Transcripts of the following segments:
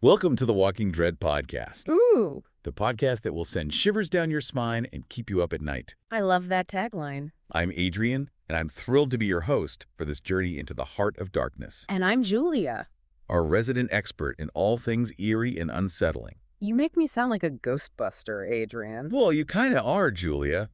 Welcome to the Walking Dread podcast, Ooh, the podcast that will send shivers down your spine and keep you up at night. I love that tagline. I'm Adrian, and I'm thrilled to be your host for this journey into the heart of darkness, And I'm Julia. our resident expert in all things eerie and unsettling. You make me sound like a ghostbuster, Adrian. Well, you kind of are, Julia.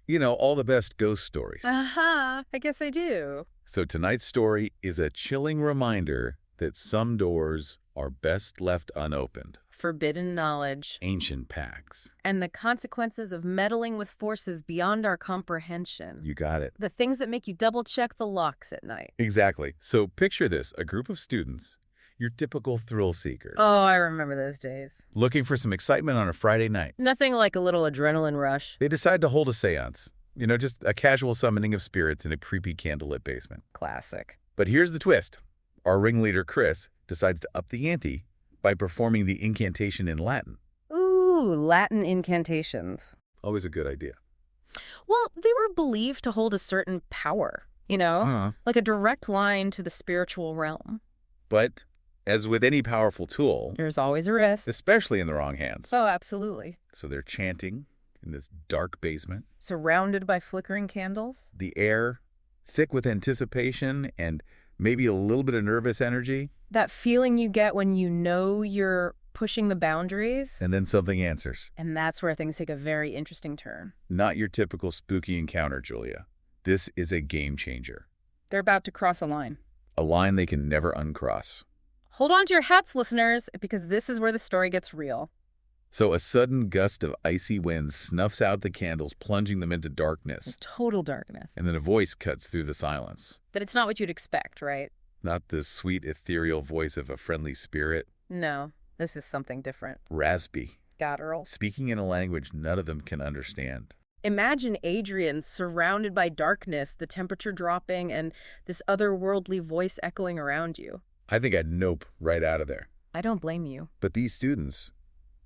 You know, all the best ghost stories. Uh-huh, I guess I do. So tonight's story is a chilling reminder that some doors are best left unopened. Forbidden knowledge. Ancient pacts. And the consequences of meddling with forces beyond our comprehension. You got it. The things that make you double-check the locks at night. Exactly. So picture this, a group of students, your typical thrill seeker, Oh, I remember those days. looking for some excitement on a Friday night. Nothing like a little adrenaline rush. They decide to hold a seance. You know, just a casual summoning of spirits in a creepy candlelit basement. Classic. But here's the twist. Our ringleader, Chris, decides to up the ante by performing the incantation in Latin. Ooh, Latin incantations. Always a good idea. Well, they were believed to hold a certain power, like a direct line to the spiritual realm. But as with any powerful tool, There's always a risk. especially in the wrong hands. Oh, absolutely. So they're chanting in this dark basement. Surrounded by flickering candles. The air thick with anticipation and maybe a little bit of nervous energy. That feeling you get when you know you're pushing the boundaries. And then something answers. And that's where things take a very interesting turn. Not your typical spooky encounter, Julia. This is a game changer. They're about to cross a line. A line they can never uncross. Hold on to your hats, listeners, because this is where the story gets real. So a sudden gust of icy wind snuffs out the candles, plunging them into darkness. Total darkness. And then a voice cuts through the silence. But it's not what you'd expect, right? Not the sweet, ethereal voice of a friendly spirit. No, this is something different. Raspy, Guttural. speaking in a language none of them can understand. Imagine Adrian surrounded by darkness, the temperature dropping, and this otherworldly voice echoing around you. I think I'd nope right out of there. I don't blame you. But these students,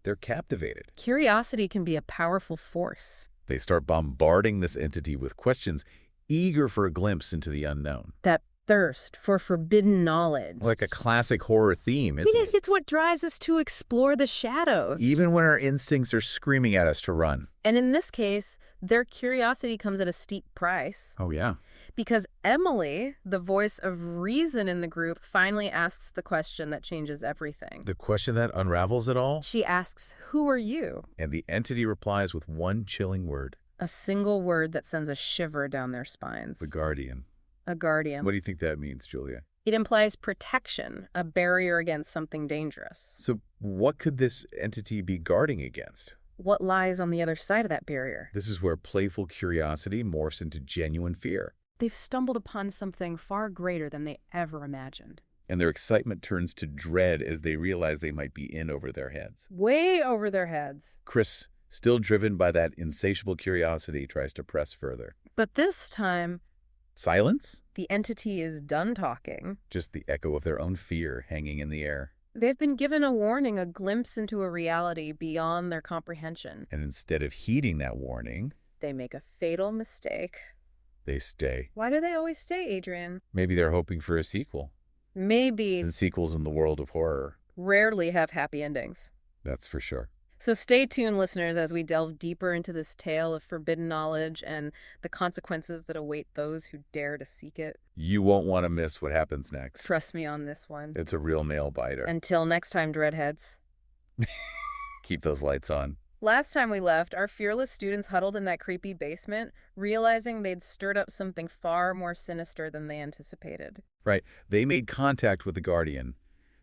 they're captivated. Curiosity can be a powerful force. They start bombarding this entity with questions, eager for a glimpse into the unknown. That thirst for forbidden knowledge. Like a classic horror theme, isn't Because it? it's what drives us to explore the shadows. Even when our instincts are screaming at us to run. And in this case, their curiosity comes at a steep price. Oh, yeah. Because Emily, the voice of reason in the group, finally asks the question that changes everything. The question that unravels it all? She asks, "Who are you?" And the entity replies with one chilling word. A single word that sends a shiver down their spines. The Guardian. A guardian. What do you think that means, Julia? It implies protection, a barrier against something dangerous. So what could this entity be guarding against? What lies on the other side of that barrier? This is where playful curiosity morphs into genuine fear. They've stumbled upon something far greater than they ever imagined. And their excitement turns to dread as they realize they might be in over their heads. Way over their heads. Chris, still driven by that insatiable curiosity, tries to press further. But this time, Silence? the entity is done talking. Just the echo of their own fear hanging in the air. They've been given a warning, a glimpse into a reality beyond their comprehension. And instead of heeding that warning, They make a fatal mistake. they stay. Why do they always stay, Adrian? Maybe they're hoping for a sequel. Maybe. And sequels in the world of horror. Rarely have happy endings. That's for sure. So stay tuned, listeners, as we delve deeper into this tale of forbidden knowledge and the consequences that await those who dare to seek it. You won't want to miss what happens next. Trust me on this one. It's a real nail biter. Until next time, Dreadheads. Keep those lights on. Last time we left, our fearless students huddled in that creepy basement, realizing they'd stirred up something far more sinister than they anticipated. Right. They made contact with the Guardian,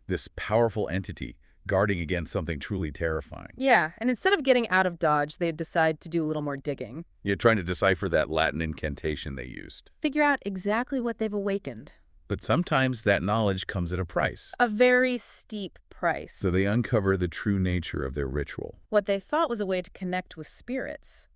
this powerful entity guarding against something truly terrifying. Yeah, and instead of getting out of Dodge, they'd decide to do a little more digging. You're trying to decipher that Latin incantation they used. Figure out exactly what they've awakened. But sometimes that knowledge comes at a price. A very steep price. So they uncover the true nature of their ritual. What they thought was a way to connect with spirits.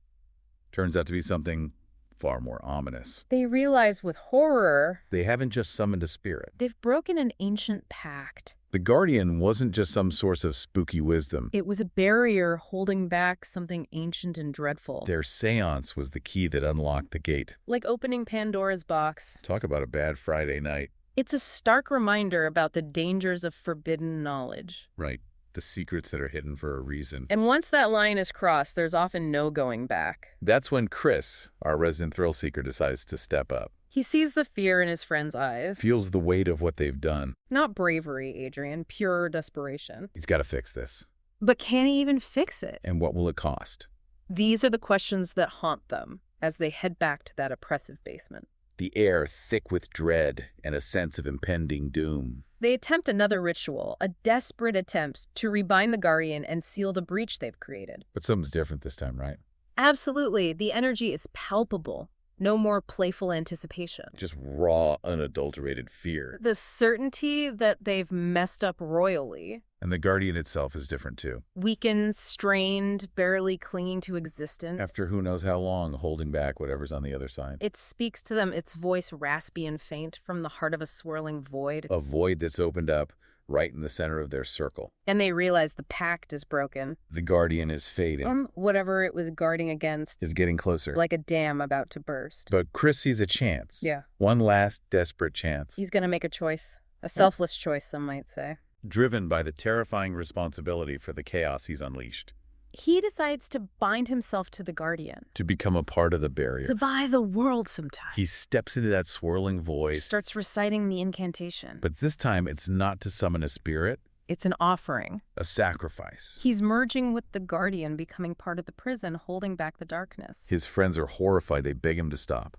Turns out to be something far more ominous. They realize with horror, They haven't just summoned a spirit. they've broken an ancient pact. The Guardian wasn't just some source of spooky wisdom. It was a barrier holding back something ancient and dreadful. Their seance was the key that unlocked the gate. Like opening Pandora's box. Talk about a bad Friday night. It's a stark reminder about the dangers of forbidden knowledge. Right. The secrets that are hidden for a reason. And once that line is crossed, there's often no going back. That's when Chris, our resident thrill seeker, decides to step up. He sees the fear in his friend's eyes. Feels the weight of what they've done. Not bravery, Adrian, pure desperation. He's got to fix this. But can he even fix it? And what will it cost? These are the questions that haunt them as they head back to that oppressive basement. The air thick with dread and a sense of impending doom. They attempt another ritual, a desperate attempt to rebind the Guardian and seal the breach they've created. But something's different this time, right? Absolutely. The energy is palpable. No more playful anticipation. Just raw, unadulterated fear. The certainty that they've messed up royally. And the Guardian itself is different too. Weakened, strained, barely clinging to existence. After who knows how long, holding back whatever's on the other side. It speaks to them, its voice raspy and faint from the heart of a swirling void. A void that's opened up right in the center of their circle. And they realize the pact is broken. The Guardian is fading. Whatever it was guarding against is getting closer. Like a dam about to burst. But Chris sees a chance. Yeah. One last desperate chance. He's going to make a choice. A selfless choice, some might say. Driven by the terrifying responsibility for the chaos he's unleashed. He decides to bind himself to the Guardian. To become a part of the barrier. To buy the world sometime. He steps into that swirling void. Starts reciting the incantation. But this time, it's not to summon a spirit. It's an offering. A sacrifice. He's merging with the Guardian, becoming part of the prison, holding back the darkness. His friends are horrified. They beg him to stop.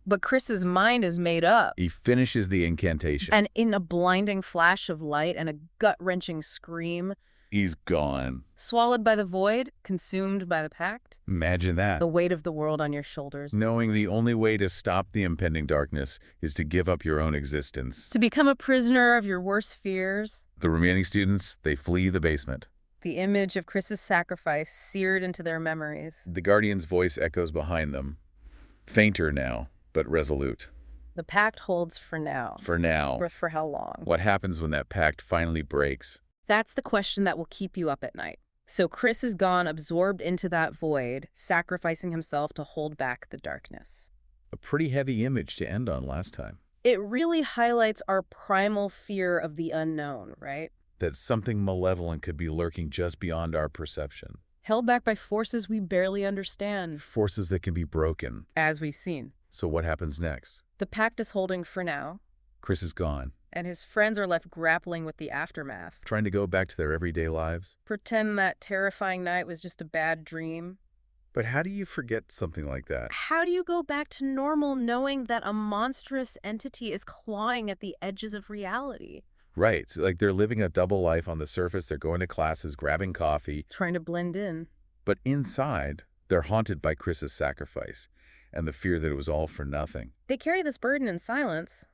But Chris's mind is made up. He finishes the incantation. And in a blinding flash of light and a gut-wrenching scream, he's gone. Swallowed by the void, consumed by the pact. Imagine that. The weight of the world on your shoulders. Knowing the only way to stop the impending darkness is to give up your own existence. To become a prisoner of your worst fears. The remaining students, they flee the basement. The image of Chris's sacrifice seared into their memories. The Guardian's voice echoes behind them. Fainter now, but resolute. The pact holds for now. For now. But for how long? What happens when that pact finally breaks? That's the question that will keep you up at night. So Chris is gone, absorbed into that void, sacrificing himself to hold back the darkness. A pretty heavy image to end on last time. It really highlights our primal fear of the unknown, right? That something malevolent could be lurking just beyond our perception. Held back by forces we barely understand. Forces that can be broken. As we've seen. So what happens next? The pact is holding for now. Chris is gone. And his friends are left grappling with the aftermath. Trying to go back to their everyday lives. Pretend that terrifying night was just a bad dream. But how do you forget something like that? How do you go back to normal knowing that a monstrous entity is clawing at the edges of reality? Right. Like they're living a double life on the surface. They're going to classes, grabbing coffee. Trying to blend in. But inside, they're haunted by Chris's sacrifice and the fear that it was all for nothing. They carry this burden in silence.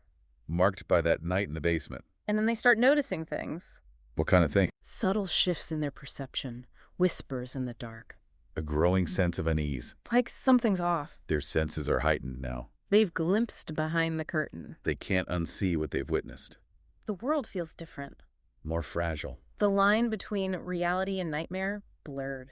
Marked by that night in the basement. And then they start noticing things. What kind of thing? Subtle shifts in their perception. Whispers in the dark. A growing sense of unease. Like something's off. Their senses are heightened now. They've glimpsed behind the curtain. They can't unsee what they've witnessed. The world feels different. More fragile. The line between reality and nightmare, blurred.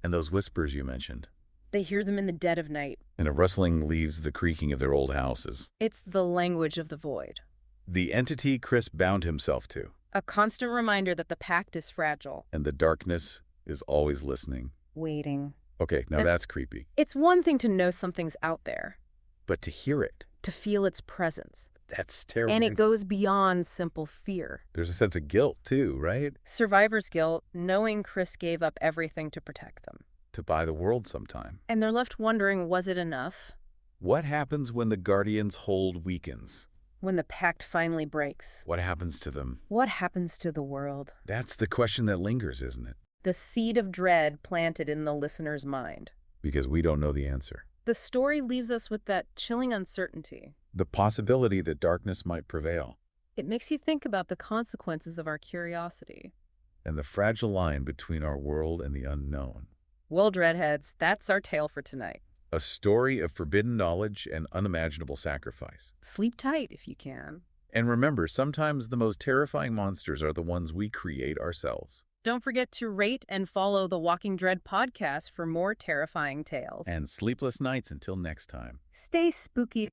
And those whispers you mentioned. They hear them in the dead of night. And a rustling leaves the creaking of their old houses. It's the language of the void. The entity Chris bound himself to. A constant reminder that the pact is fragile. And the darkness is always listening. Waiting. Okay, now that's creepy. It's one thing to know something's out there. But to hear it. To feel its presence. That's terrible. And it goes beyond simple fear. There's a sense of guilt too, right? Survivor's guilt, knowing Chris gave up everything to protect them. To buy the world sometime. And they're left wondering, was it enough? What happens when the Guardian's hold weakens? When the pact finally breaks? What happens to them? What happens to the world? That's the question that lingers, isn't it? The seed of dread planted in the listener's mind. Because we don't know the answer. The story leaves us with that chilling uncertainty. The possibility that darkness might prevail. It makes you think about the consequences of our curiosity. And the fragile line between our world and the unknown. Well, Dreadheads, that's our tale for tonight. A story of forbidden knowledge and unimaginable sacrifice. Sleep tight if you can. And remember, sometimes the most terrifying monsters are the ones we create ourselves. Don't forget to rate and follow the Walking Dread podcast for more terrifying tales. And sleepless nights until next time. Stay spooky.